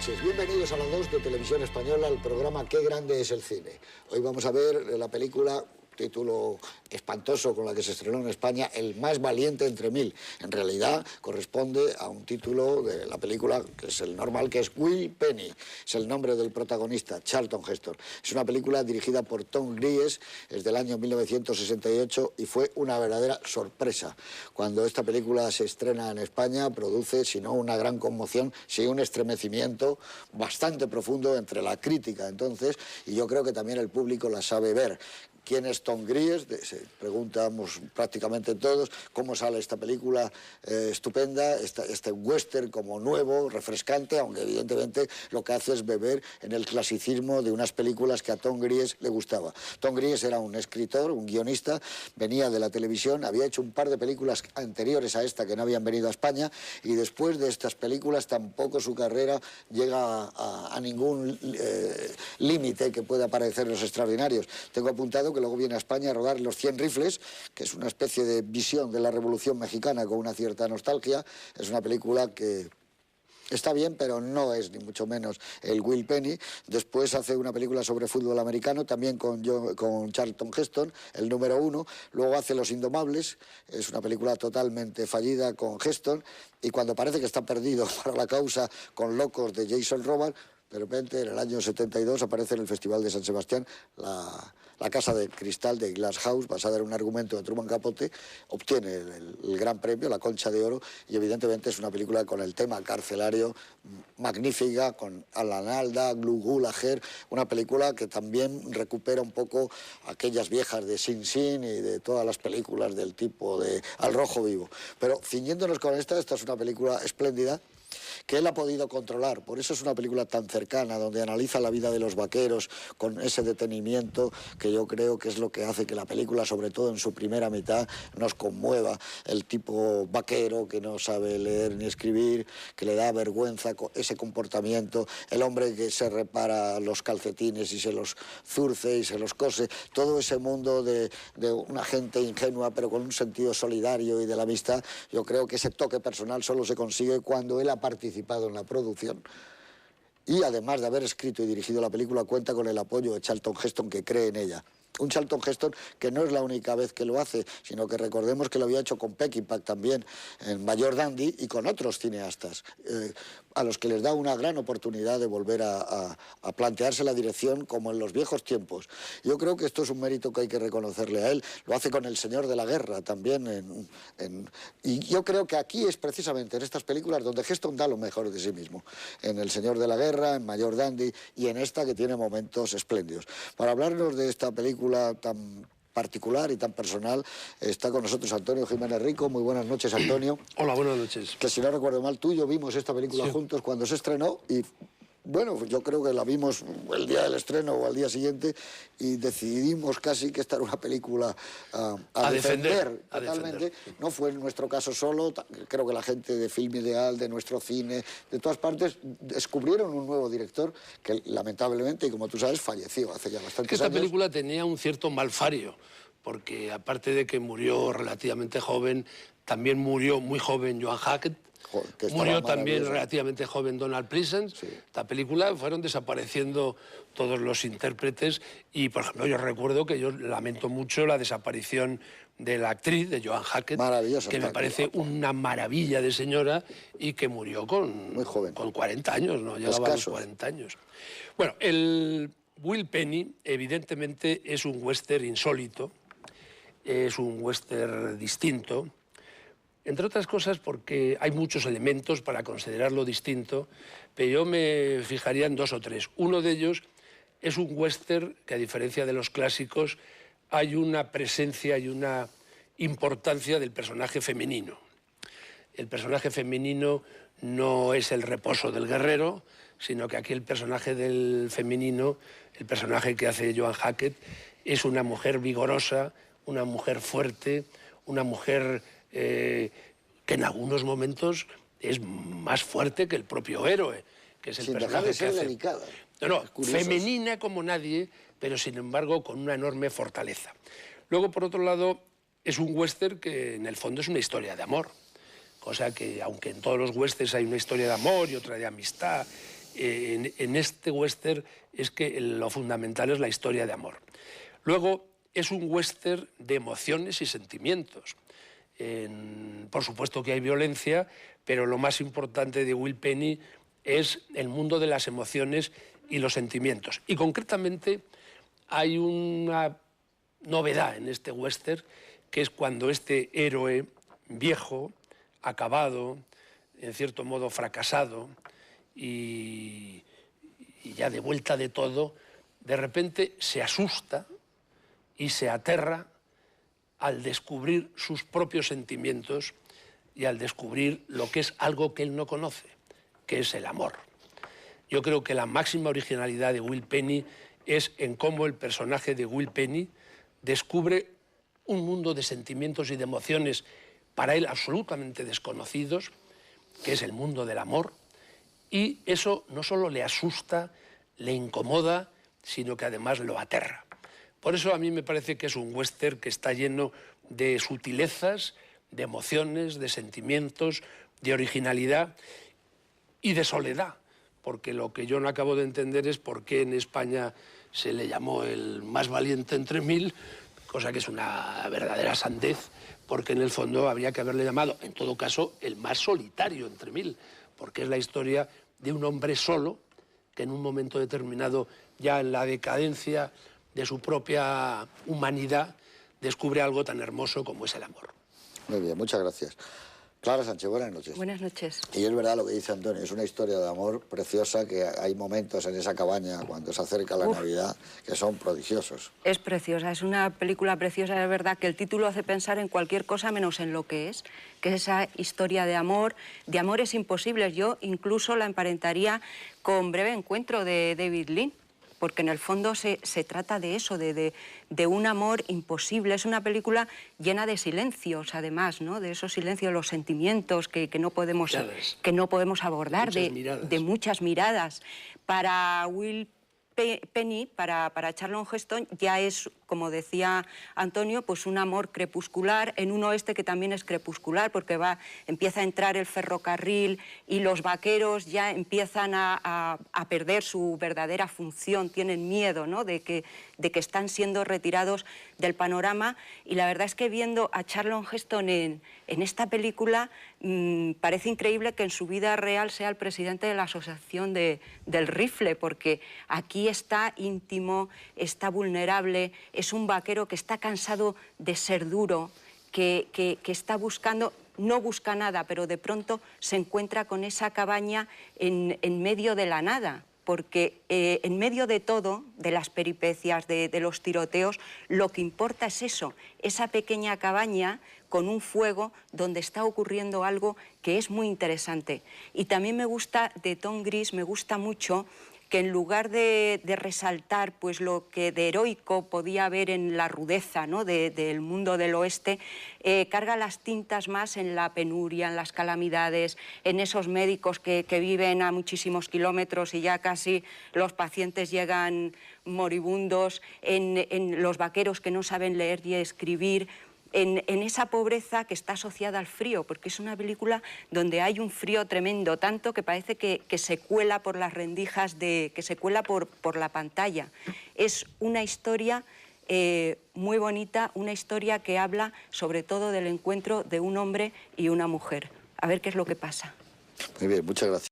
noches, bienvenidos a la 2 de Televisión Española, al programa Qué grande es el cine. Hoy vamos a ver la película, título espantoso con la que se estrenó en España, El más valiente entre mil. En realidad corresponde a un título de la película que es el normal, que es Will Penny. Es el nombre del protagonista, Charlton Heston. Es una película dirigida por Tom Gries, es del año 1968 y fue una verdadera sorpresa. Cuando esta película se estrena en España produce, si no una gran conmoción, sí un estremecimiento bastante profundo entre la crítica entonces, y yo creo que también el público la sabe ver. ¿Quién es Tom Gries? Se preguntamos prácticamente todos. ¿Cómo sale esta película estupenda? Este western como nuevo, refrescante, aunque evidentemente lo que hace es beber en el clasicismo de unas películas que a Tom Gries le gustaba. Tom Gries era un escritor, un guionista, venía de la televisión, había hecho un par de películas anteriores a esta que no habían venido a España, y después de estas películas tampoco su carrera llega a ningún límite que pueda parecer los extraordinarios. Tengo apuntado que luego viene a España a rodar Los 100 rifles, que es una especie de visión de la Revolución Mexicana con una cierta nostalgia. Es una película que está bien, pero no es ni mucho menos el Will Penny. Después hace una película sobre fútbol americano, también con Charlton Heston, el número 1. Luego hace Los Indomables, es una película totalmente fallida con Heston. Y cuando parece que está perdido para la causa con Locos de Jason Robards, de repente, en el año 72, aparece en el Festival de San Sebastián la Casa de Cristal de Glass House, basada en un argumento de Truman Capote, obtiene el gran premio, la Concha de Oro, y evidentemente es una película con el tema carcelario magnífica, con Alan Alda, Glu Gulager, una película que también recupera un poco aquellas viejas de Sin Sin y de todas las películas del tipo de Al Rojo Vivo. Pero ciñéndonos con esta es una película espléndida, que él ha podido controlar. Por eso es una película tan cercana, donde analiza la vida de los vaqueros con ese detenimiento que yo creo que es lo que hace que la película, sobre todo en su primera mitad, nos conmueva. El tipo vaquero que no sabe leer ni escribir, que le da vergüenza ese comportamiento, el hombre que se repara los calcetines y se los zurce y se los cose, todo ese mundo de una gente ingenua pero con un sentido solidario y de la amistad. Yo creo que ese toque personal solo se consigue cuando él ha participado en la producción, y además de haber escrito y dirigido la película, cuenta con el apoyo de Charlton Heston, que cree en ella. Un Charlton Heston que no es la única vez que lo hace, sino que recordemos que lo había hecho con Peckinpah también en Mayor Dandy y con otros cineastas, a los que les da una gran oportunidad de volver a plantearse la dirección como en los viejos tiempos. Yo creo que esto es un mérito que hay que reconocerle a él. Lo hace con El Señor de la Guerra también. Y yo creo que aquí es precisamente en estas películas donde Heston da lo mejor de sí mismo. En El Señor de la Guerra, en Mayor Dandy y en esta, que tiene momentos espléndidos. Para hablarnos de esta película tan particular y tan personal, está con nosotros Antonio Jiménez Rico. Muy buenas noches, Antonio. Hola, buenas noches. Que si no recuerdo mal, tú y yo vimos esta película juntos cuando se estrenó, y bueno, yo creo que la vimos el día del estreno o al día siguiente, y decidimos casi que esta era una película a defender totalmente. No fue en nuestro caso solo, creo que la gente de Film Ideal, de nuestro cine, de todas partes, descubrieron un nuevo director que lamentablemente, y como tú sabes, falleció hace ya bastantes años. Esta película tenía un cierto malfario, porque aparte de que murió relativamente joven, también murió muy joven Joan Hackett. Murió también relativamente joven Donald Pleasence. Sí. Esta película fueron desapareciendo todos los intérpretes y, por ejemplo, yo recuerdo que yo lamento mucho la desaparición de la actriz, de Joan Hackett, que me parece una maravilla de señora y que murió muy joven, con 40 años, no llegaba a los 40 años. Bueno, el Will Penny evidentemente es un western insólito, es un western distinto, entre otras cosas porque hay muchos elementos para considerarlo distinto, pero yo me fijaría en 2 o 3. Uno de ellos es un western que, a diferencia de los clásicos, hay una presencia y una importancia del personaje femenino. El personaje femenino no es el reposo del guerrero, sino que aquí el personaje del femenino, el personaje que hace Joan Hackett, es una mujer vigorosa, una mujer fuerte, una mujer que en algunos momentos es más fuerte que el propio héroe, que es el personaje que hace. Delicada. No, femenina como nadie, pero sin embargo con una enorme fortaleza. Luego, por otro lado, es un western que en el fondo es una historia de amor, cosa que, aunque en todos los westerns hay una historia de amor y otra de amistad en este western es que lo fundamental es la historia de amor. Luego, es un western de emociones y sentimientos. Por supuesto que hay violencia, pero lo más importante de Will Penny es el mundo de las emociones y los sentimientos. Y concretamente hay una novedad en este western, que es cuando este héroe viejo, acabado, en cierto modo fracasado y ya de vuelta de todo, de repente se asusta y se aterra al descubrir sus propios sentimientos y al descubrir lo que es algo que él no conoce, que es el amor. Yo creo que la máxima originalidad de Will Penny es en cómo el personaje de Will Penny descubre un mundo de sentimientos y de emociones para él absolutamente desconocidos, que es el mundo del amor, y eso no solo le asusta, le incomoda, sino que además lo aterra. Por eso a mí me parece que es un western que está lleno de sutilezas, de emociones, de sentimientos, de originalidad y de soledad, porque lo que yo no acabo de entender es por qué en España se le llamó el más valiente entre mil, cosa que es una verdadera sandez, porque en el fondo habría que haberle llamado, en todo caso, el más solitario entre mil, porque es la historia de un hombre solo que en un momento determinado, ya en la decadencia de su propia humanidad, descubre algo tan hermoso como es el amor. Muy bien, muchas gracias. Clara Sánchez, buenas noches. Buenas noches. Y es verdad lo que dice Antonio, es una historia de amor preciosa, que hay momentos en esa cabaña cuando se acerca la Navidad que son prodigiosos. Es preciosa, es una película preciosa, es verdad que el título hace pensar en cualquier cosa menos en lo que es esa historia de amores imposibles. Yo incluso la emparentaría con Breve Encuentro de David Lean, porque en el fondo se trata de eso, de un amor imposible. Es una película llena de silencios, además, ¿no? De esos silencios, los sentimientos que no podemos abordar, de muchas miradas. Para Will Penny, para Charlton Heston, ya es, como decía Antonio, pues un amor crepuscular en un oeste que también es crepuscular, porque empieza a entrar el ferrocarril y los vaqueros ya empiezan a perder su verdadera función, tienen miedo, ¿no?, de que están siendo retirados del panorama. Y la verdad es que viendo a Charlton Heston en esta película, parece increíble que en su vida real sea el presidente de la Asociación del Rifle, porque aquí está íntimo, está vulnerable, es un vaquero que está cansado de ser duro, que está buscando, no busca nada, pero de pronto se encuentra con esa cabaña en medio de la nada, porque en medio de todo, de las peripecias, de los tiroteos, lo que importa es eso, esa pequeña cabaña con un fuego donde está ocurriendo algo que es muy interesante. Y también me gusta de Tom Gris, me gusta mucho que en lugar de resaltar pues lo que de heroico podía haber en la rudeza, ¿no?, del mundo del oeste, carga las tintas más en la penuria, en las calamidades, en esos médicos que viven a muchísimos kilómetros y ya casi los pacientes llegan moribundos, en los vaqueros que no saben leer y escribir, en esa pobreza que está asociada al frío, porque es una película donde hay un frío tremendo, tanto que parece que se cuela por las rendijas, que se cuela por la pantalla. Es una historia muy bonita, una historia que habla sobre todo del encuentro de un hombre y una mujer. A ver qué es lo que pasa. Muy bien, muchas gracias.